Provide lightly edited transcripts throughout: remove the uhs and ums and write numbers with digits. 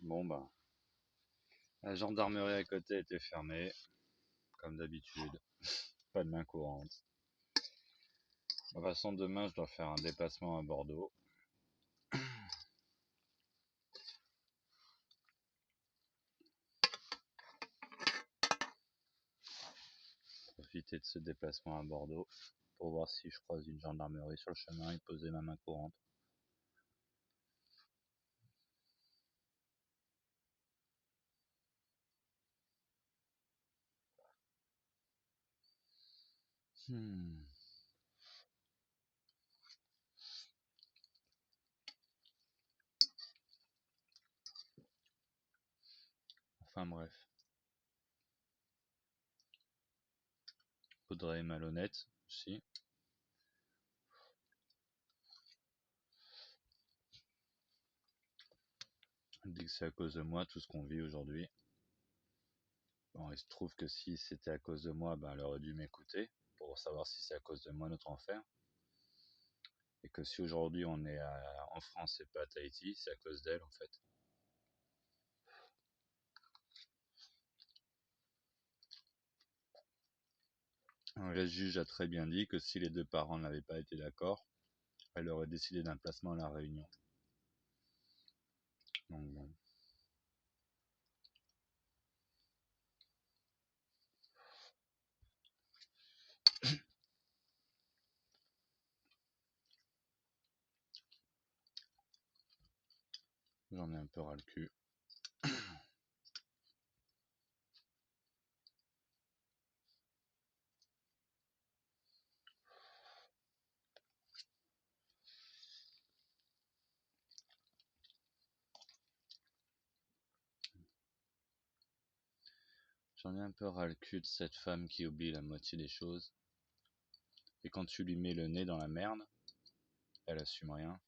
Bon bah, la gendarmerie à côté était fermée, comme d'habitude. Pas de main courante. De toute façon, demain, je dois faire un déplacement à Bordeaux. Profiter de ce déplacement à Bordeaux pour voir si je croise une gendarmerie sur le chemin et poser ma main courante. Hmm. Enfin bref. Audrey est malhonnête aussi. Elle dit que c'est à cause de moi tout ce qu'on vit aujourd'hui. Bon, il se trouve que si c'était à cause de moi, ben, elle aurait dû m'écouter pour savoir si c'est à cause de moi notre enfer. Et que si aujourd'hui on est en France et pas à Tahiti, c'est à cause d'elle en fait. Le juge a très bien dit que si les deux parents n'avaient pas été d'accord, elle aurait décidé d'un placement à la Réunion. Donc bon. J'en ai un peu ras le cul. J'en ai un peu ras le cul de cette femme qui oublie la moitié des choses. Et quand tu lui mets le nez dans la merde, elle assume rien.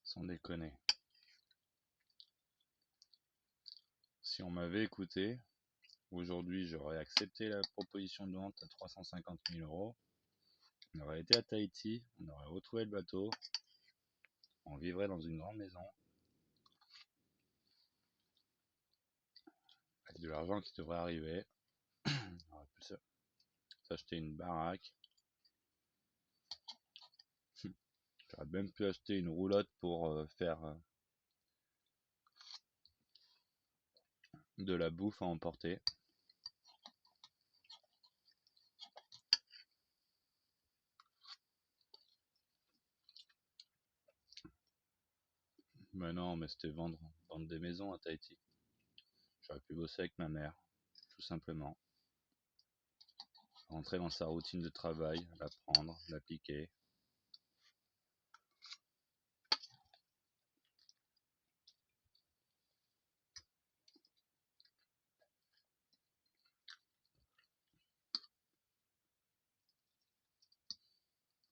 Sans déconner. Si on m'avait écouté, aujourd'hui j'aurais accepté la proposition de vente à 350 000 euros. On aurait été à Tahiti, on aurait retrouvé le bateau, on vivrait dans une grande maison, avec de l'argent qui devrait arriver. On aurait pu s'acheter une baraque. J'aurais même pu acheter une roulotte pour faire de la bouffe à emporter. Mais non, mais c'était vendre des maisons à Tahiti. J'aurais pu bosser avec ma mère, tout simplement. Rentrer dans sa routine de travail, l'apprendre, l'appliquer.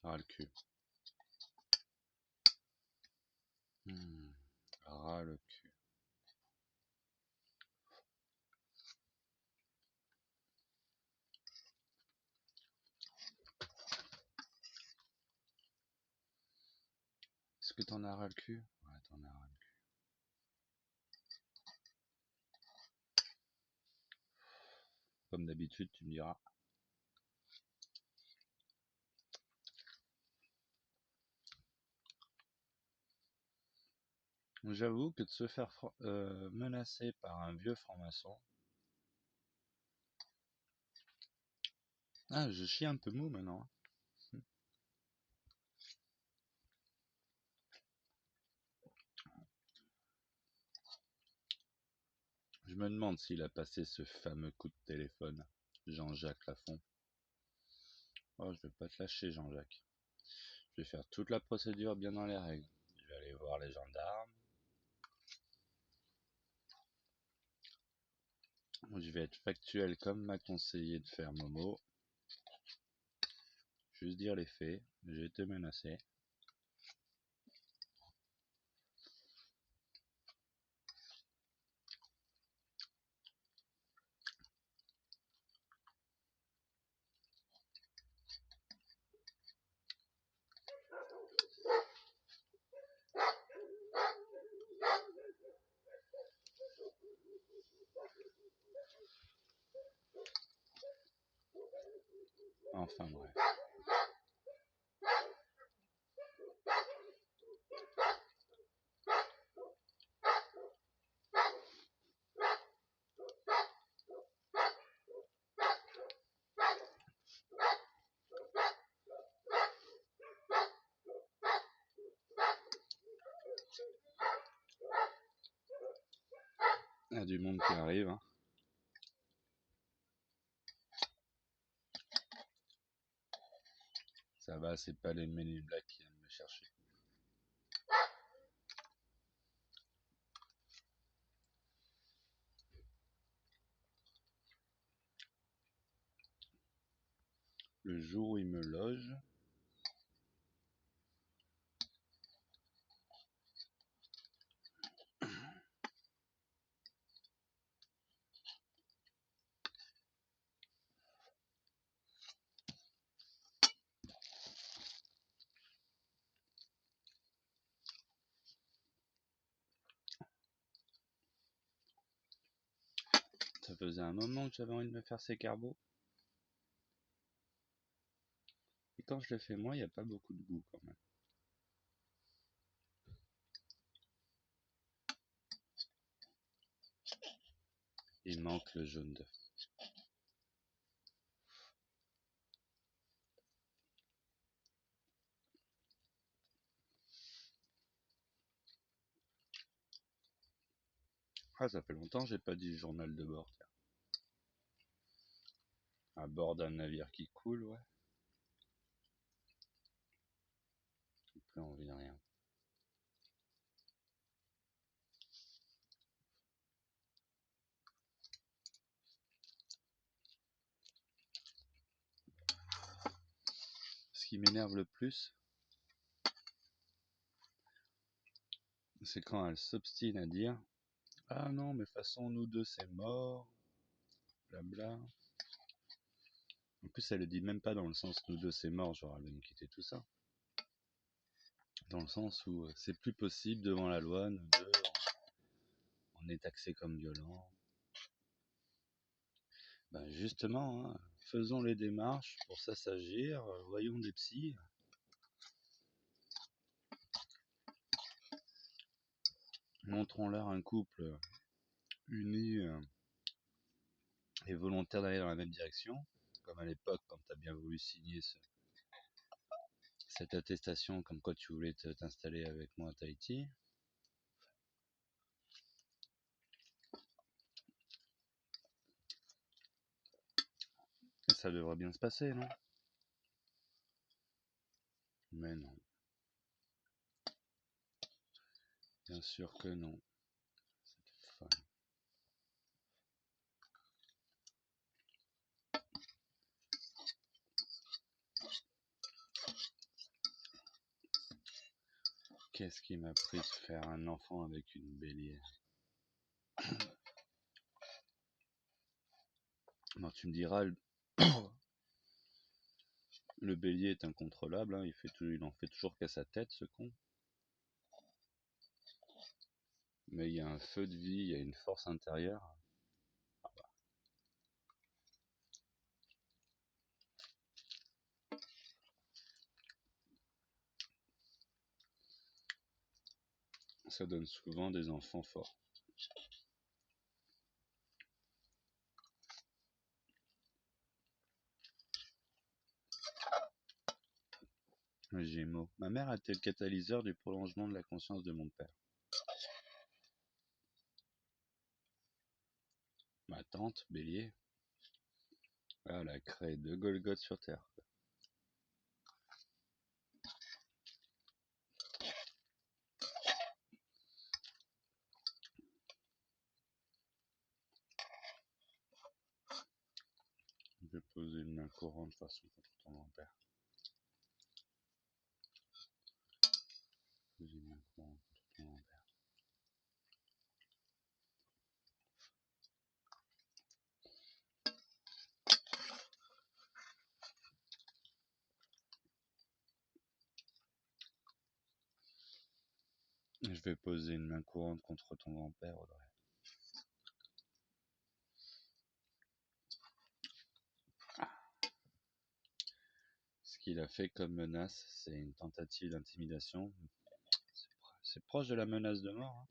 Ras le cul. Ras le cul. Est-ce que t'en as ras le cul? Ouais, t'en as ras le cul. Comme d'habitude, tu me diras. J'avoue que de se faire menacer par un vieux franc-maçon. Ah, je chie un peu mou maintenant. Je me demande s'il a passé ce fameux coup de téléphone, Jean-Jacques Lafont. Oh, je vais pas te lâcher, Jean-Jacques. Je vais faire toute la procédure bien dans les règles. Je vais aller voir les gendarmes. Je vais être factuel comme m'a conseillé de faire Momo. Juste dire les faits. J'ai été menacé. Enfin bref. Il y a du monde qui arrive. Hein. Ça va, c'est pas les Men in Black qui viennent me chercher. Le jour où ils me logent, ça faisait un moment que j'avais envie de me faire ces carbos. Et quand je le fais moi, il n'y a pas beaucoup de goût quand même. Il manque le jaune d'œuf. Ah, ça fait longtemps que j'ai pas dit journal de bord. Tiens. À bord d'un navire qui coule, ouais. J'ai plus envie de rien. Ce qui m'énerve le plus, c'est quand elle s'obstine à dire « Ah non, mais de toute façon, nous deux, c'est mort. » Blabla. En plus, elle le dit même pas dans le sens « Nous deux, c'est mort, genre elle va nous quitter tout ça. » Dans le sens où c'est plus possible devant la loi, nous deux, on est taxés comme violents. Ben justement, hein, faisons les démarches pour s'assagir, voyons des psys. Montrons-leur un couple uni et volontaire d'aller dans la même direction, comme à l'époque quand tu as bien voulu signer cette attestation comme quoi tu voulais t'installer avec moi à Tahiti. Et ça devrait bien se passer, non? Mais non. Bien sûr que non. Cette femme. Qu'est-ce qui m'a pris de faire un enfant avec une bélier? Non, tu me diras, le bélier est incontrôlable, hein, il en fait toujours qu'à sa tête, ce con. Mais il y a un feu de vie, il y a une force intérieure. Ça donne souvent des enfants forts. Les Gémeaux. Ma mère a été le catalyseur du prolongement de la conscience de mon père. Ma tante, Bélier, elle a créé deux Golgoth sur Terre. Je vais poser une main courante de façon contre ton grand-père. Poser une main courante contre ton grand-père. Je vais poser une main courante contre ton grand-père, Audrey. qu'il a fait comme menace, c'est une tentative d'intimidation. C'est proche de la menace de mort, hein.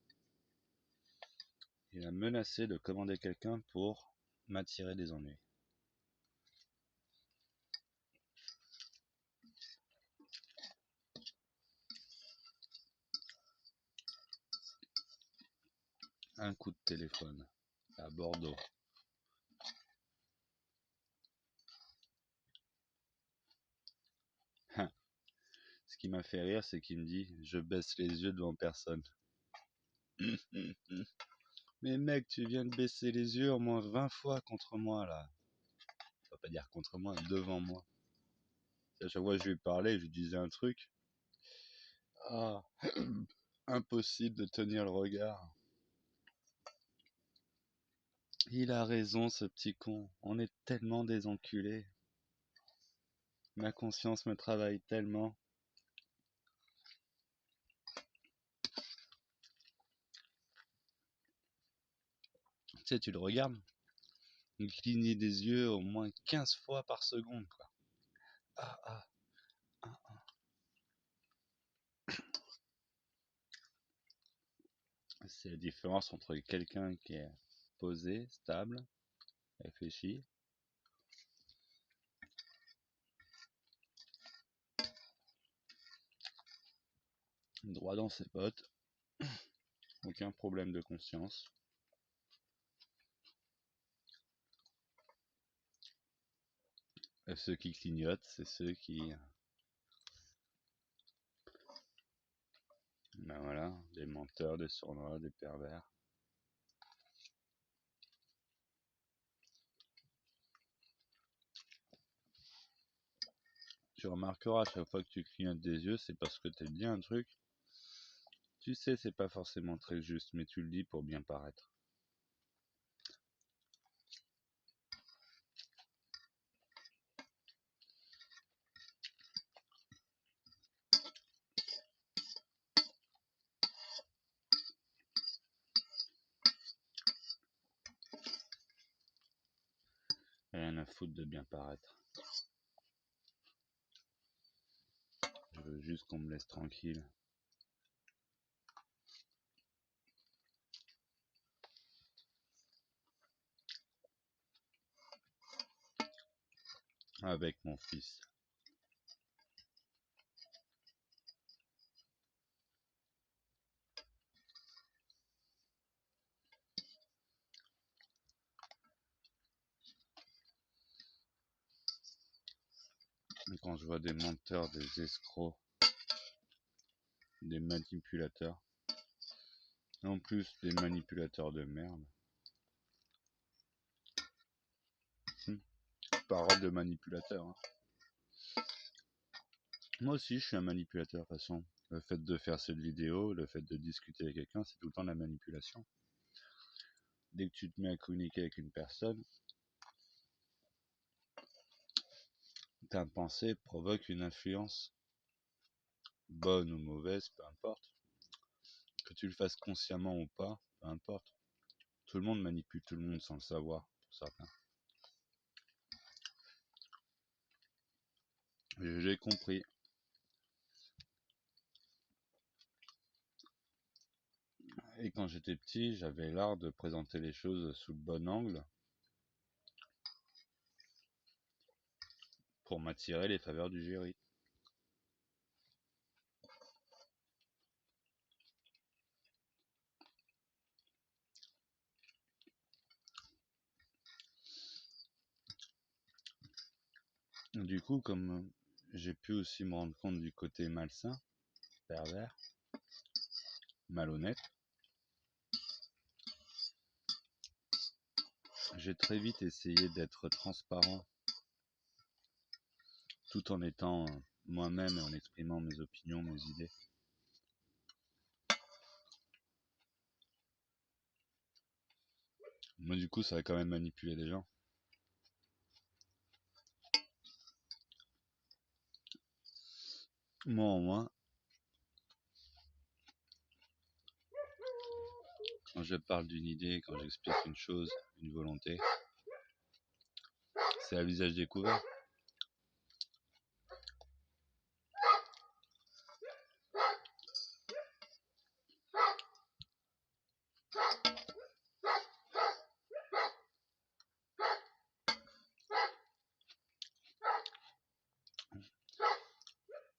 Il a menacé de commander quelqu'un pour m'attirer des ennuis. Un coup de téléphone à Bordeaux. Ce qui m'a fait rire, c'est qu'il me dit « Je baisse les yeux devant personne ». Mais mec, tu viens de baisser les yeux au moins 20 fois contre moi, là. Ça va pas dire contre moi, devant moi. À chaque fois que je lui parlais, je lui disais un truc. Ah, impossible de tenir le regard. Il a raison, ce petit con. On est tellement des enculés. Ma conscience me travaille tellement. Tu sais, tu le regardes, il cligne des yeux au moins 15 fois par seconde, quoi. Ah, ah, ah, ah. C'est la différence entre quelqu'un qui est posé, stable, réfléchi, droit dans ses bottes, aucun problème de conscience. Et ceux qui clignotent, c'est ceux qui... Ben voilà, des menteurs, des sournois, des pervers. Tu remarqueras, à chaque fois que tu clignotes des yeux, c'est parce que t'aimes bien un truc. Tu sais, c'est pas forcément très juste, mais tu le dis pour bien paraître. Rien à foutre de bien paraître. Je veux juste qu'on me laisse tranquille. Avec mon fils. Et quand je vois des menteurs, des escrocs, des manipulateurs, en plus des manipulateurs de merde. Parole de manipulateur, hein. Moi aussi, je suis un manipulateur, de toute façon. Le fait de faire cette vidéo, le fait de discuter avec quelqu'un, c'est tout le temps de la manipulation. Dès que tu te mets à communiquer avec une personne, ta pensée provoque une influence, bonne ou mauvaise, peu importe. Que tu le fasses consciemment ou pas, peu importe. Tout le monde manipule tout le monde sans le savoir, pour certains. J'ai compris. Et quand j'étais petit, j'avais l'art de présenter les choses sous le bon angle pour m'attirer les faveurs du jury. Du coup, comme j'ai pu aussi me rendre compte du côté malsain, pervers, malhonnête, j'ai très vite essayé d'être transparent tout en étant moi-même et en exprimant mes opinions, mes idées. Moi, du coup, ça a quand même manipulé les gens. Moi, en moins, quand je parle d'une idée, quand j'explique une chose, une volonté, c'est à visage découvert.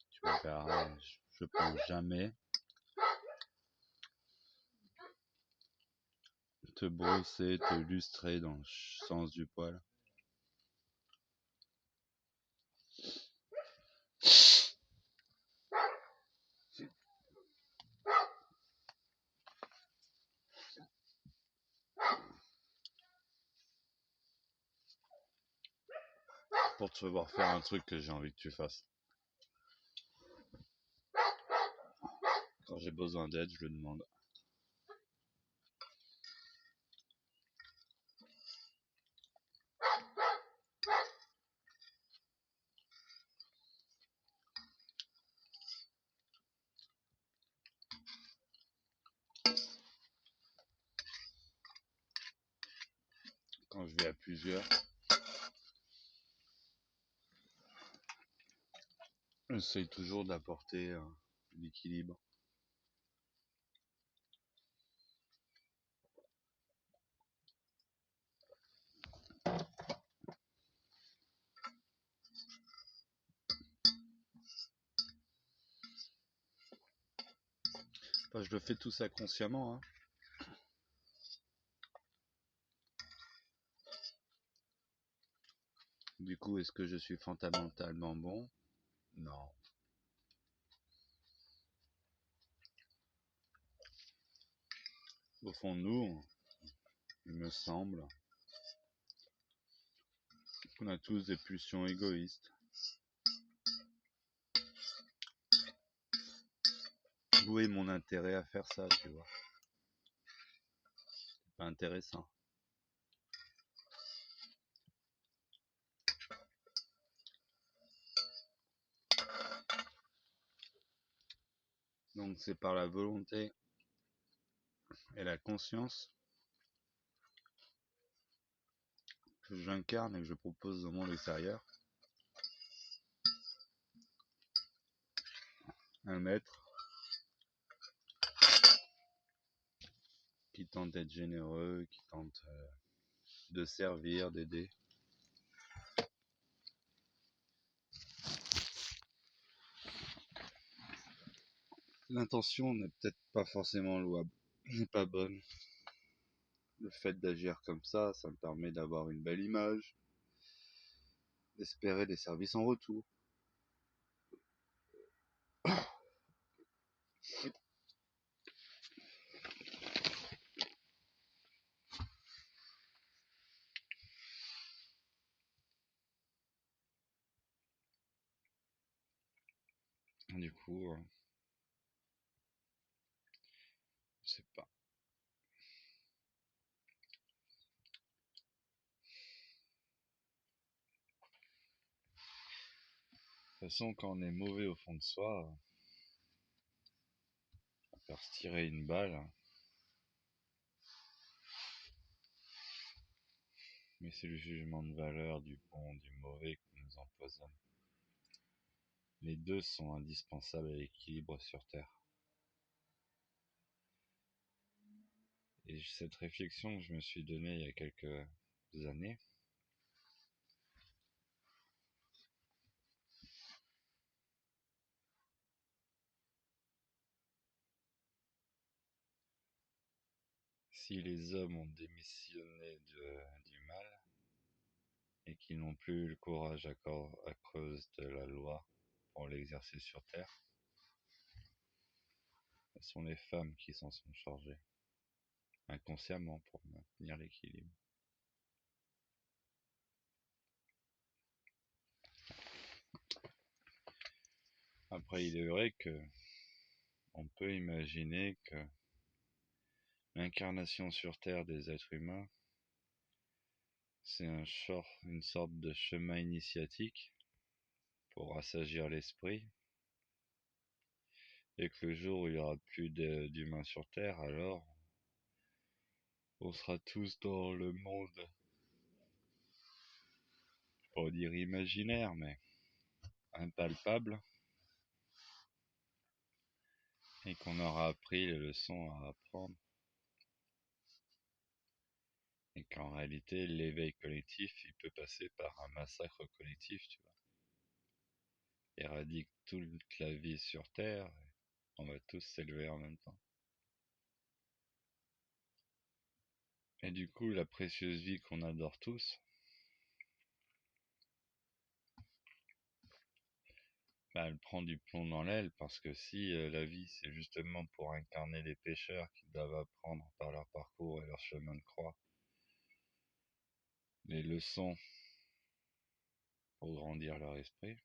Tu me verras, je pense jamais te brosser, te lustrer dans le sens du poil. Pour te voir faire un truc que j'ai envie que tu fasses. Quand j'ai besoin d'aide, je le demande. Quand je vais à plusieurs, j'essaye toujours d'apporter l'équilibre. Enfin, je le fais tout ça consciemment, hein. Du coup, est-ce que je suis fondamentalement bon? Non. Au fond de nous, il me semble qu'on a tous des pulsions égoïstes. Où est mon intérêt à faire ça, tu vois? C'est pas intéressant. Donc c'est par la volonté et la conscience que j'incarne et que je propose au monde extérieur un être qui tente d'être généreux, qui tente de servir, d'aider. L'intention n'est peut-être pas forcément louable, n'est pas bonne. Le fait d'agir comme ça me permet d'avoir une belle image, d'espérer des services en retour. Du coup, je sais pas. De toute façon, quand on est mauvais au fond de soi, on peut se tirer une balle, mais c'est le jugement de valeur du bon, du mauvais qui nous empoisonne. Les deux sont indispensables à l'équilibre sur Terre. Et cette réflexion que je me suis donnée il y a quelques années, si les hommes ont démissionné du mal et qu'ils n'ont plus eu le courage à cause de la loi pour l'exercer sur Terre, ce sont les femmes qui s'en sont chargées, inconsciemment pour maintenir l'équilibre. Après, il est vrai que on peut imaginer que l'incarnation sur Terre des êtres humains, c'est une sorte de chemin initiatique pour assagir l'esprit, et que le jour où il n'y aura plus d'humains sur Terre, alors on sera tous dans le monde, pas dire imaginaire, mais impalpable, et qu'on aura appris les leçons à apprendre. Et qu'en réalité, l'éveil collectif, il peut passer par un massacre collectif, tu vois. Éradique toute la vie sur Terre, on va tous s'élever en même temps. Et du coup, la précieuse vie qu'on adore tous, bah, elle prend du plomb dans l'aile parce que si la vie c'est justement pour incarner les pécheurs qui doivent apprendre par leur parcours et leur chemin de croix les leçons pour grandir leur esprit,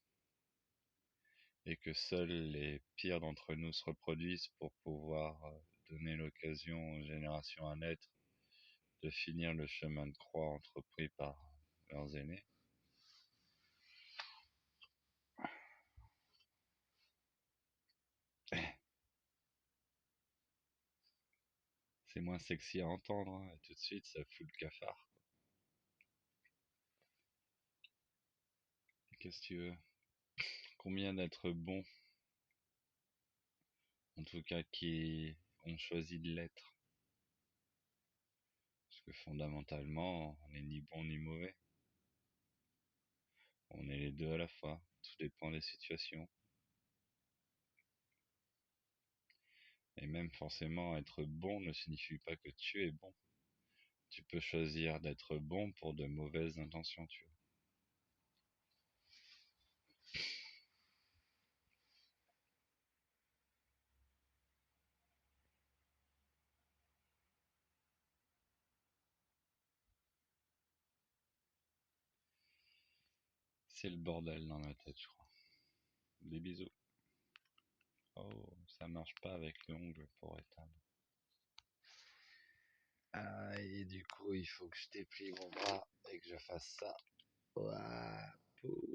et que seuls les pires d'entre nous se reproduisent pour pouvoir donner l'occasion aux générations à naître de finir le chemin de croix entrepris par leurs aînés, c'est moins sexy à entendre, hein, et tout de suite ça fout le cafard. Qu'est-ce que tu veux? Combien d'êtres bons, en tout cas qui ont choisi de l'être? Parce que fondamentalement, on n'est ni bon ni mauvais. On est les deux à la fois. Tout dépend des situations. Et même forcément, être bon ne signifie pas que tu es bon. Tu peux choisir d'être bon pour de mauvaises intentions, tu vois. C'est le bordel dans ma tête, je crois. Des bisous. Oh, ça marche pas avec l'ongle pour éteindre. Ah, et du coup, il faut que je déplie mon bras et que je fasse ça. Ouah, pouh.